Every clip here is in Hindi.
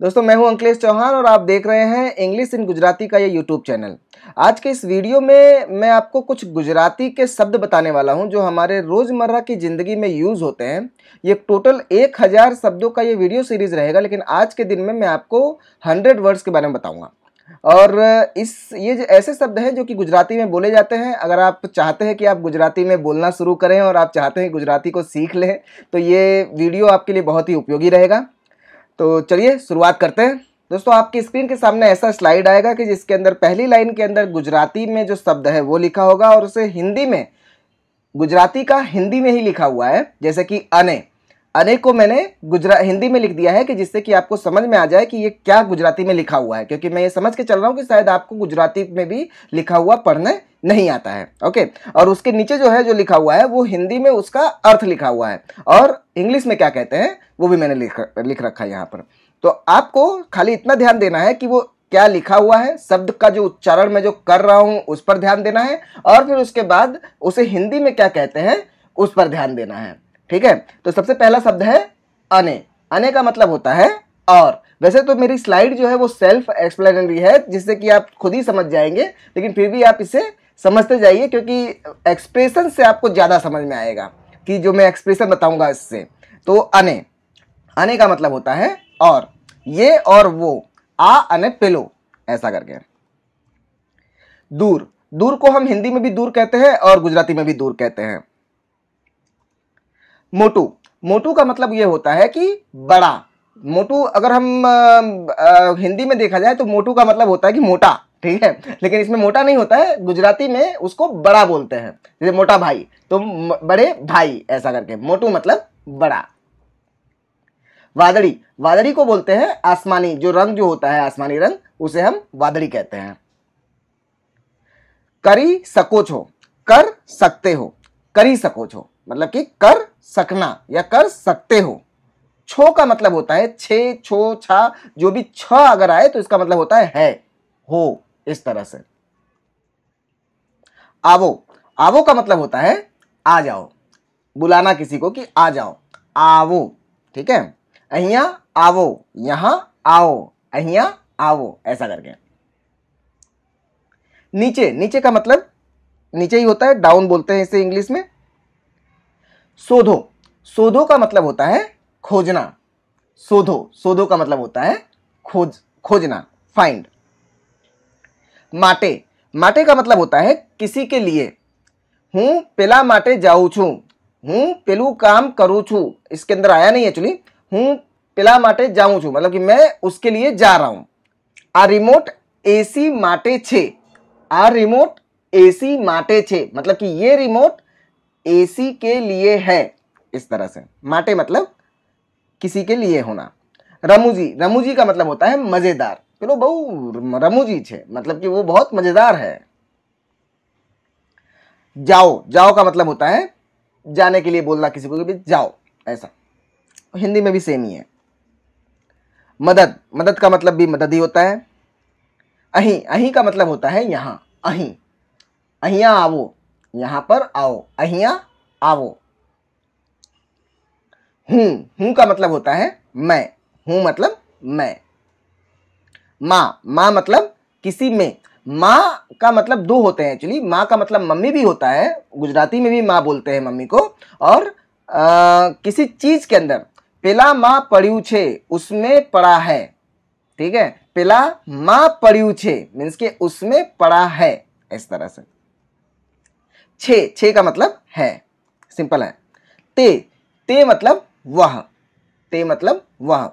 दोस्तों मैं हूं अंकलेश चौहान और आप देख रहे हैं इंग्लिश इन गुजराती का ये यूट्यूब चैनल। आज के इस वीडियो में मैं आपको कुछ गुजराती के शब्द बताने वाला हूं जो हमारे रोज़मर्रा की ज़िंदगी में यूज़ होते हैं। ये टोटल 1000 शब्दों का ये वीडियो सीरीज़ रहेगा, लेकिन आज के दिन में मैं आपको 100 वर्ड्स के बारे में बताऊंगा। और ये जो ऐसे शब्द हैं जो कि गुजराती में बोले जाते हैं। अगर आप चाहते हैं कि आप गुजराती में बोलना शुरू करें और आप चाहते हैं गुजराती को सीख लें तो ये वीडियो आपके लिए बहुत ही उपयोगी रहेगा। तो चलिए शुरुआत करते हैं। दोस्तों आपकी स्क्रीन के सामने ऐसा स्लाइड आएगा कि जिसके अंदर पहली लाइन के अंदर गुजराती में जो शब्द है वो लिखा होगा और उसे हिंदी में, गुजराती का हिंदी में ही लिखा हुआ है। जैसे कि अने, अने को मैंने हिंदी में लिख दिया है कि जिससे कि आपको समझ में आ जाए कि ये क्या गुजराती में लिखा हुआ है, क्योंकि मैं ये समझ के चल रहा हूँ कि शायद आपको गुजराती में भी लिखा हुआ पढ़ने नहीं आता है। ओके, और उसके नीचे जो है जो लिखा हुआ है वो हिंदी में उसका अर्थ लिखा हुआ है और इंग्लिश में क्या कहते हैं वो भी मैंने लिख रखा है यहाँ पर। तो आपको खाली इतना ध्यान देना है कि वो क्या लिखा हुआ है, शब्द का जो उच्चारण मैं जो कर रहा हूं उस पर ध्यान देना है और फिर उसके बाद उसे हिंदी में क्या कहते हैं उस पर ध्यान देना है। ठीक है, तो सबसे पहला शब्द है अने। अने का मतलब होता है और। वैसे तो मेरी स्लाइड जो है वो सेल्फ एक्सप्लेनेटरी है जिससे कि आप खुद ही समझ जाएंगे, लेकिन फिर भी आप इसे समझते जाइए क्योंकि एक्सप्रेशन से आपको ज़्यादा समझ में आएगा कि जो मैं एक्सप्रेशन बताऊंगा इससे। तो अने, अने का मतलब होता है और, ये और वो, आ अने पेलो, ऐसा करके। दूर, दूर को हम हिंदी में भी दूर कहते हैं और गुजराती में भी दूर कहते हैं। मोटू, मोटू का मतलब ये होता है कि बड़ा। मोटू अगर हम हिंदी में देखा जाए तो मोटू का मतलब होता है कि मोटा, ठीक है, लेकिन इसमें मोटा नहीं होता है, गुजराती में उसको बड़ा बोलते हैं। जैसे मोटा भाई तो बड़े भाई, ऐसा करके मोटू मतलब बड़ा। वादड़ी, वादड़ी को बोलते हैं आसमानी, जो रंग जो होता है आसमानी रंग उसे हम वादड़ी कहते हैं। करी सको छो, कर सकते हो, करी सको छो मतलब कि कर सकना या कर सकते हो। छो का मतलब होता है छे, छो, छा, जो भी छ अगर आए तो इसका मतलब होता है हो, इस तरह से। आवो, आवो का मतलब होता है आ जाओ, बुलाना किसी को कि आ जाओ, आवो। ठीक है, अहिया आवो, यहां आओ, अहिया आवो, ऐसा करके। नीचे, नीचे का मतलब नीचे ही होता है, डाउन बोलते हैं इसे इंग्लिश में। शोधो, शोधो का मतलब होता है खोजना, शोधो, शोधो का मतलब होता है खोजना, फाइंड। माटे, माटे का मतलब होता है किसी के लिए। हूं पेला माटे जाऊं छू, हूं पेलू काम करूं छू, इसके अंदर आया नहीं एक्चुअली। हूं पेला माटे जाऊं छू मतलब कि मैं उसके लिए जा रहा हूं। आ रिमोट एसी माटे छे, आ रिमोट एसी माटे छे मतलब कि ये रिमोट एसी के लिए है, इस तरह से। माटे मतलब किसी के लिए होना। रमुजी, रमुजी का मतलब होता है मजेदार, चलो बहु रमुजी छे मतलब कि वो बहुत मजेदार है। जाओ, जाओ का मतलब होता है जाने के लिए बोलना किसी को कि भी जाओ, ऐसा। हिंदी में भी सेम ही है। मदद, मदद का मतलब भी मदद ही होता है। अहीं, अहीं का मतलब होता है यहां, अहीं, अहिया आवो, यहां पर आओ, अहिया आवो। हूं, हूं का मतलब होता है मैं, हूं मतलब मैं। माँ, माँ मतलब किसी में। माँ का मतलब दो होते हैं एक्चुअली, माँ का मतलब मम्मी भी होता है, गुजराती में भी माँ बोलते हैं मम्मी को। और किसी चीज के अंदर पेला माँ पड़्यू छे, उसमें पड़ा है। ठीक है, पेला माँ पड़्यू छे मीन्स के उसमें पड़ा है, इस तरह से। छे, छे का मतलब है, सिंपल है। ते, ते मतलब वह, ते मतलब वह।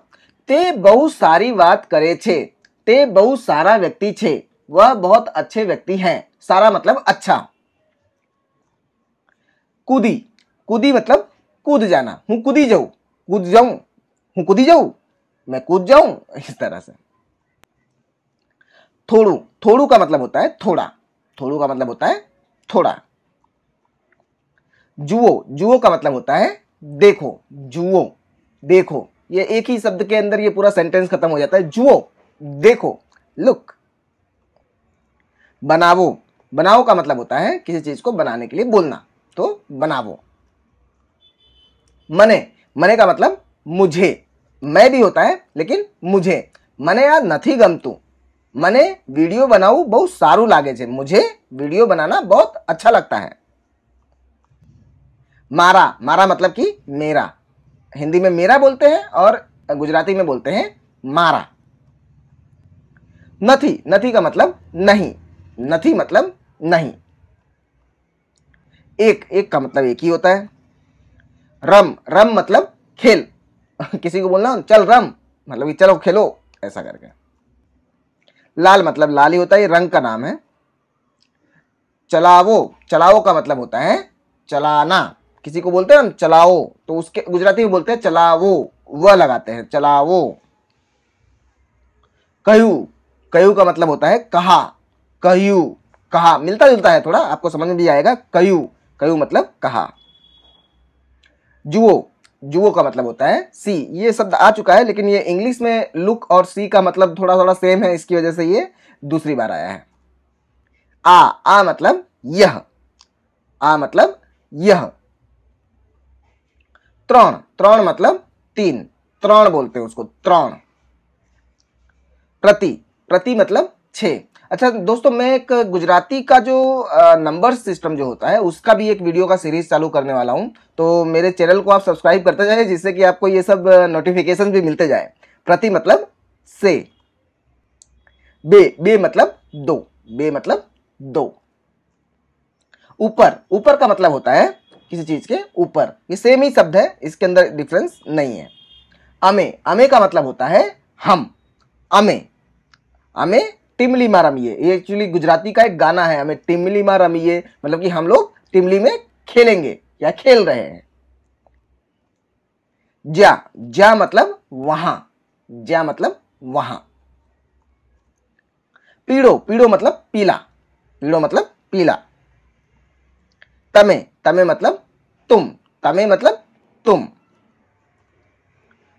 ते बहुत सारी बात करे छे, ते बहुत सारा व्यक्ति छे, वह बहुत अच्छे व्यक्ति हैं। सारा मतलब अच्छा। कूदी, कूदी मतलब कूद जाना, हूं कूदी जाऊं, कूद जाऊं, हूं कूदी जाऊं, मैं कूद जाऊं, इस तरह से। थोड़ू, थोड़ू का मतलब होता है थोड़ा, थोड़ू का मतलब होता है थोड़ा। जुओ, जुओ का मतलब होता है देखो, जुओ, देखो। ये एक ही शब्द के अंदर ये पूरा सेंटेंस खत्म हो जाता है, जुओ, देखो, लुक। बनावो, बनाओ का मतलब होता है किसी चीज को बनाने के लिए बोलना, तो बनावो। मने, मने का मतलब मुझे, मैं भी होता है लेकिन मुझे, મને આ નથી ગમતું, મને वीडियो बनाऊ बहुत सारू लागे छे, मुझे वीडियो बनाना बहुत अच्छा लगता है। मारा, मारा मतलब कि मेरा, हिंदी में मेरा बोलते हैं और गुजराती में बोलते हैं मारा। नथी, नथी का मतलब नहीं, नथी मतलब नहीं। एक, एक का मतलब एक ही होता है। रम, रम मतलब खेल, किसी को बोलना चल रम मतलब कि चलो खेलो, ऐसा करके। लाल मतलब लाल ही होता है, ये रंग का नाम है। चलावो, चलाओ का मतलब होता है चलाना, किसी को बोलते हैं हम चलाओ, तो उसके गुजराती में बोलते हैं चलावो, वह लगाते हैं चलावो। कयू, कयू का मतलब होता है कहा, कयू, कहा, मिलता जुलता है थोड़ा, आपको समझ में भी आएगा। कयू, कयू मतलब कहा। जुओ, जुओ का मतलब होता है सी, ये शब्द आ चुका है लेकिन ये इंग्लिश में लुक और सी का मतलब थोड़ा थोड़ा सेम है, इसकी वजह से ये दूसरी बार आया है। आ मतलब यह, आ मतलब यह। त्रण, त्रण मतलब तीन, त्रण बोलते हैं उसको, त्रण। प्रति, प्रति मतलब 6। अच्छा दोस्तों, मैं एक गुजराती का जो नंबर सिस्टम जो होता है उसका भी एक वीडियो का सीरीज चालू करने वाला हूं, तो मेरे चैनल को आप सब्सक्राइब करते जाए जिससे कि आपको ये सब नोटिफिकेशन भी मिलते जाए। प्रति मतलब से। बे, बे मतलब 2, बे मतलब 2। ऊपर, ऊपर का मतलब होता है किसी चीज के ऊपर, ये सेम ही शब्द है, इसके अंदर डिफरेंस नहीं है। अमे, अमे का मतलब होता है हम, अमे, अमे टिमली में रमिए, ये एक्चुअली गुजराती का एक गाना है, हमें टिमली में रमिए मतलब कि हम लोग टिमली में खेलेंगे या खेल रहे हैं। जा, जा मतलब वहां, जा मतलब वहां। पीड़ो, पीड़ो मतलब पीला, पीड़ो मतलब पीला। तमे, तमे मतलब तुम, तमे मतलब तुम।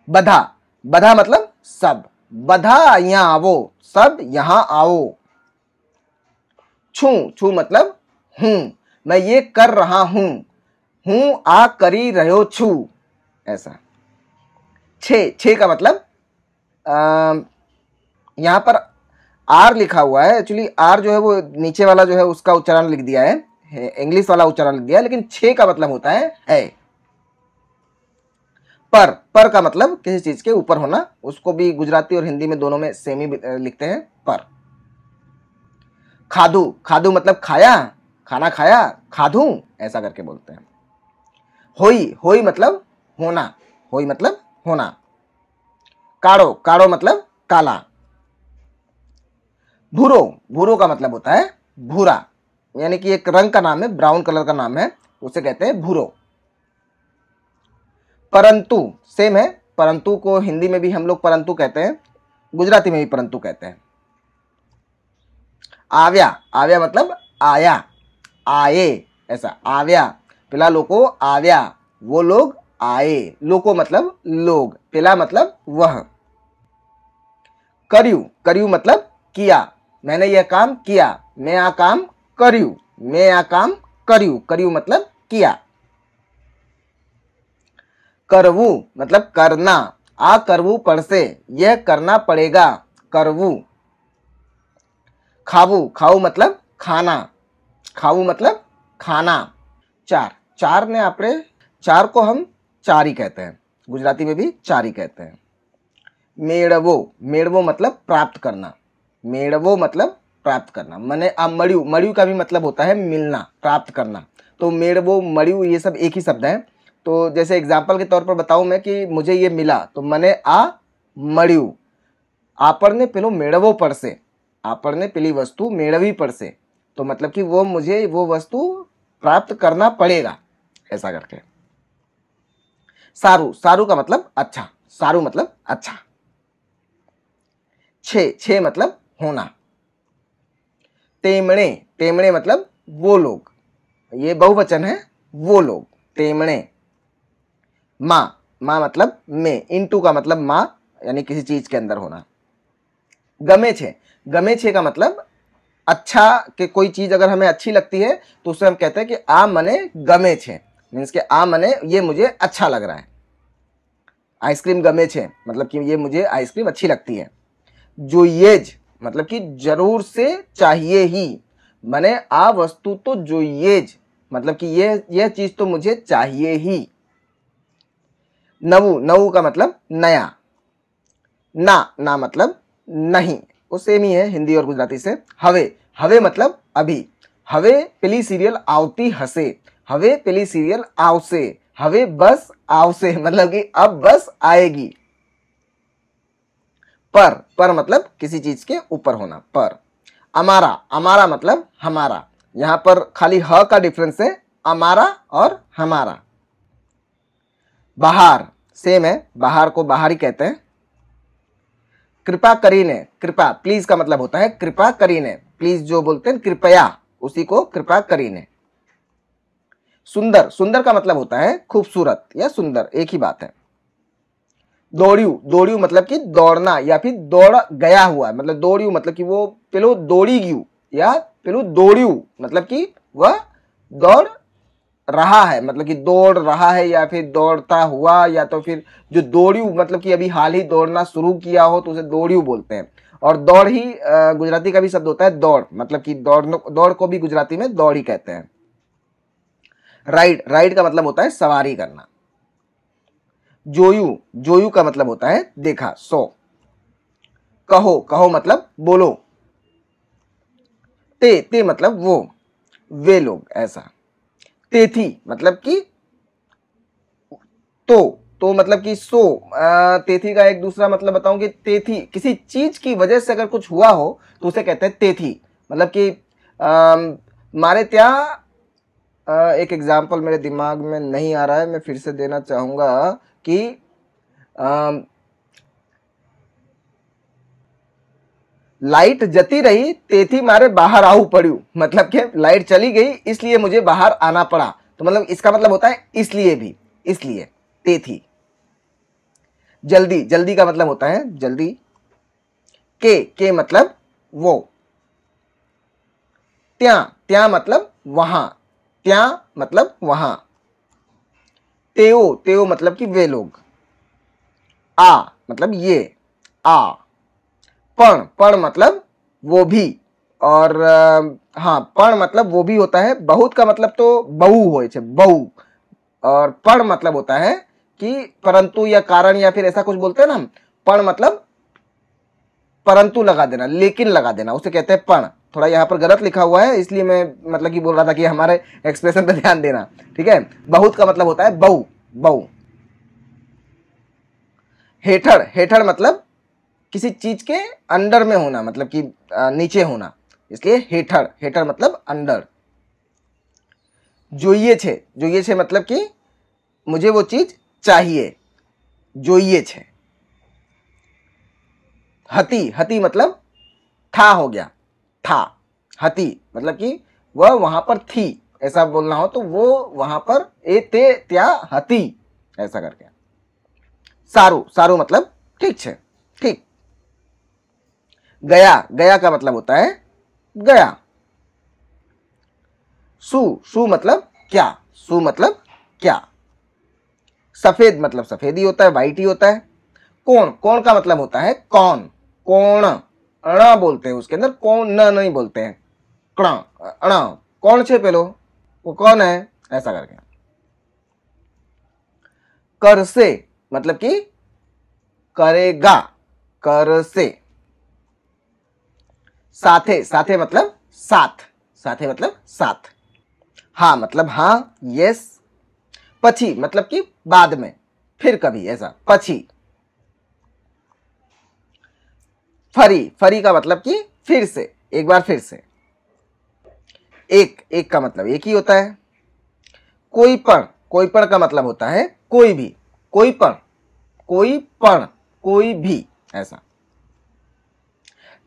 बधा, बधा मतलब सब, बधा यहां आवो, सब यहां आओ। छू, छू मतलब हूं, मैं ये कर रहा हूं, हूं आ करी रहो छू, ऐसा। छे, छे का मतलब यहां पर आर लिखा हुआ है, एक्चुअली आर जो है वो नीचे वाला जो है उसका उच्चारण लिख दिया है, इंग्लिश वाला उच्चारण लिख दिया है, लेकिन छे का मतलब होता है। पर, पर का मतलब किसी चीज के ऊपर होना, उसको भी गुजराती और हिंदी में दोनों में सेम ही लिखते हैं, पर। खादू, खादू मतलब खाया, खाना खाया, खादू, ऐसा करके बोलते हैं। होई, होई मतलब होना, होई मतलब होना। काड़ो, काड़ो मतलब काला। भूरो, भूरो का मतलब होता है भूरा, यानी कि एक रंग का नाम है, ब्राउन कलर का नाम है, उसे कहते हैं भूरो। परंतु सेम है, परंतु को हिंदी में भी हम लोग परंतु कहते हैं, गुजराती में भी परंतु कहते हैं। आव्या, आव्या मतलब आया, आए, ऐसा। आव्या, पेला लोको आव्या, वो लोग आए, लोको मतलब लोग, पेला मतलब वह। कर्यू, कर्यू मतलब किया, मैंने यह काम किया, मैं आ काम कर्यू, मैं आ काम कर्यू, कर्यू मतलब किया। करवू मतलब करना, आ करवू पड़से, यह करना पड़ेगा, करवू। खावू, खाऊ मतलब खाना, खाऊ मतलब खाना। चार, चार ने आपने, चार को हम चार ही कहते हैं, गुजराती में भी चार ही कहते हैं। मेड़वो, मेड़वो मतलब प्राप्त करना, मेड़वो मतलब प्राप्त करना, मने आ मड़्यू, मड़्यू का भी मतलब होता है मिलना, प्राप्त करना, तो मेड़वो मड़्यू ये सब एक ही शब्द है। तो जैसे एग्जाम्पल के तौर पर बताऊं मैं कि मुझे ये मिला, तो मने आ मड़्यू, आपने पेलो मेड़वो पड़से, आपने पेली वस्तु मेड़वी पड़से, तो मतलब कि वो मुझे वो वस्तु प्राप्त करना पड़ेगा, ऐसा करके। सारू, सारू का मतलब अच्छा, सारू मतलब अच्छा। छे, छे मतलब होना। तेमणे, तेमणे मतलब वो लोग, ये बहुवचन है, वो लोग, तेमणे। माँ, माँ मतलब में, इनटू का मतलब माँ, यानी किसी चीज के अंदर होना। गमे छे, गमे छे का मतलब अच्छा, कि कोई चीज अगर हमें अच्छी लगती है तो उसे हम कहते हैं कि आ मने गमे छे, मीन्स के आ मने ये मुझे अच्छा लग रहा है, आइसक्रीम गमे छे मतलब कि ये मुझे आइसक्रीम अच्छी लगती है। जोइएज मतलब कि जरूर से चाहिए ही, माने आ वस्तु तो जोइएज मतलब कि यह चीज तो मुझे चाहिए ही। नवु, नवु का मतलब नया। ना मतलब नहीं, वो सेम ही है हिंदी और गुजराती से। हवे, हवे मतलब अभी। हवे पेली सीरियल आवती हसे, हवे पेली सीरियल आवसे, हवे बस आवसे मतलब कि अब बस आएगी। पर मतलब किसी चीज के ऊपर होना, पर। अमारा, अमारा मतलब हमारा। यहां पर खाली ह का डिफरेंस है, अमारा और हमारा। बाहर सेम है, बाहर को बाहर ही कहते हैं। कृपा करीने, कृपा प्लीज का मतलब होता है कृपा करीने, प्लीज जो बोलते हैं कृपया, उसी को कृपा करीने। सुंदर, सुंदर का मतलब होता है खूबसूरत या सुंदर, एक ही बात है। दौड़ियू, दौड़ियू मतलब कि दौड़ना या फिर दौड़ गया हुआ, मतलब दौड़ियू मतलब कि वो पेलो दौड़ी गयू, या पेलो दौड़ियू मतलब कि वह दौड़ रहा है, मतलब कि दौड़ रहा है या फिर दौड़ता हुआ, या तो फिर जो दौड़ियू मतलब कि अभी हाल ही दौड़ना शुरू किया हो तो उसे दौड़ियू बोलते हैं। और दौड़ ही गुजराती का भी शब्द होता है दौड़, मतलब कि दौड़ को भी गुजराती में दौड़ ही कहते हैं। राइड, राइड का मतलब होता है सवारी करना। जोयू, जोयू का मतलब होता है देखा, सो। कहो, कहो मतलब बोलो। ते मतलब वो, वे लोग, ऐसा। तेथी मतलब कि तो मतलब कि सो। तेथी का एक दूसरा मतलब बताऊं कि तेथी किसी चीज की वजह से अगर कुछ हुआ हो तो उसे कहते हैं तेथी, मतलब कि मारे त्या एक एग्जाम्पल मेरे दिमाग में नहीं आ रहा है, मैं फिर से देना चाहूंगा कि लाइट जती रही तेथी मारे बाहर आऊ पड़ू, मतलब कि लाइट चली गई इसलिए मुझे बाहर आना पड़ा, तो मतलब इसका मतलब होता है इसलिए भी, इसलिए तेथी। जल्दी, जल्दी का मतलब होता है जल्दी। के मतलब वो। त्या, त्या मतलब वहां, त्या मतलब वहां। तेओ, तेओ मतलब कि वे लोग। आ मतलब ये, आ। पण मतलब वो भी, और हाँ पण मतलब वो भी होता है। बहुत का मतलब तो बहु हो, बहु। और पण मतलब होता है कि परंतु या कारण या फिर ऐसा कुछ बोलते हैं ना हम। पण मतलब परंतु लगा देना, लेकिन लगा देना, उसे कहते हैं पण। थोड़ा यहाँ पर गलत लिखा हुआ है इसलिए मैं मतलब कि बोल रहा था कि हमारे एक्सप्रेशन पे ध्यान देना, ठीक है। बहुत का मतलब होता है बहु, बहु। हेठड़, हेठड़ मतलब किसी चीज के अंडर में होना, मतलब कि नीचे होना, इसलिए हेठड़, हेठड़ मतलब अंडर। जोइए छे, जोइए छे मतलब कि मुझे वो चीज चाहिए, जोइए छे। हती, हती मतलब था हो गया, था। हती मतलब कि वह वहां पर थी, ऐसा बोलना हो तो वो वहां पर ए ते त्या हती, ऐसा करके। सारू, सारू मतलब ठीक है, ठीक। गया, गया का मतलब होता है गया। सु, सु मतलब क्या, सु मतलब क्या। सफेद मतलब सफेद ही होता है, व्हाइट ही होता है। कौन, कौन का मतलब होता है कौन, कौन। अणा बोलते हैं उसके अंदर, कौन न नहीं बोलते हैं, कणा, अणा। कौन छे पेलो, वो कौन है, ऐसा करके। कर से मतलब कि करेगा, कर से। साथे, साथे मतलब साथ, साथे मतलब साथ। हाँ मतलब हाँ, यस। पछी मतलब कि बाद में, फिर कभी, ऐसा पछी। फरी, फरी का मतलब कि फिर से, एक बार फिर से। एक, एक का मतलब एक ही होता है। कोई पण, कोई पण का मतलब होता है कोई भी, कोई पण, कोई पण, कोई भी, ऐसा।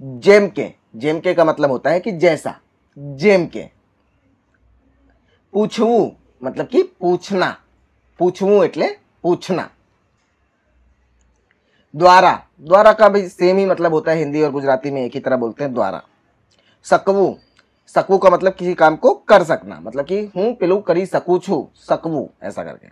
जेम के, जेम के का मतलब होता है कि जैसा, जेम के। पूछवू मतलब कि पूछना, पूछवू एटले पूछना। द्वारा, द्वारा का भी सेम ही मतलब होता है, हिंदी और गुजराती में एक ही तरह बोलते हैं द्वारा। सकवू, सकवू का मतलब किसी काम को कर सकना, मतलब कि हूं पेलू करी सकू छू, सकवू, ऐसा करके।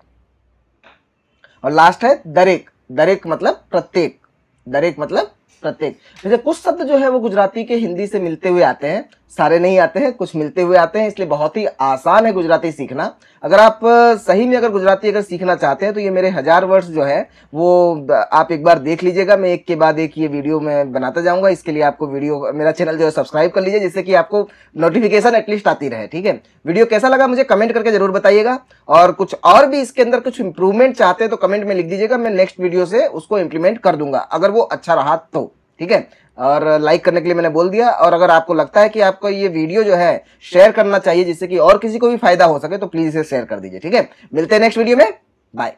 और लास्ट है दरेक, दरेक मतलब प्रत्येक, दरेक मतलब प्रत्येक। जैसे कुछ शब्द जो है वो गुजराती के हिंदी से मिलते हुए आते हैं, सारे नहीं आते हैं, कुछ मिलते हुए आते हैं, इसलिए बहुत ही आसान है गुजराती सीखना। अगर आप सही में अगर गुजराती अगर सीखना चाहते हैं तो ये मेरे 1000 वर्ड्स जो है वो आप एक बार देख लीजिएगा। मैं एक के बाद एक ये वीडियो में बनाता जाऊंगा। इसके लिए आपको वीडियो मेरा चैनल जो है सब्सक्राइब कर लीजिए, जिससे कि आपको नोटिफिकेशन एटलीस्ट आती रहे। ठीक है, वीडियो कैसा लगा मुझे कमेंट करके जरूर बताइएगा, और कुछ और भी इसके अंदर कुछ इंप्रूवमेंट चाहते हैं तो कमेंट में लिख दीजिएगा, मैं नेक्स्ट वीडियो से उसको इंप्लीमेंट कर दूंगा अगर वो अच्छा रहा तो। ठीक है, और लाइक करने के लिए मैंने बोल दिया। और अगर आपको लगता है कि आपको ये वीडियो जो है शेयर करना चाहिए जिससे कि और किसी को भी फायदा हो सके, तो प्लीज इसे शेयर कर दीजिए। ठीक है, मिलते हैं नेक्स्ट वीडियो में, बाय।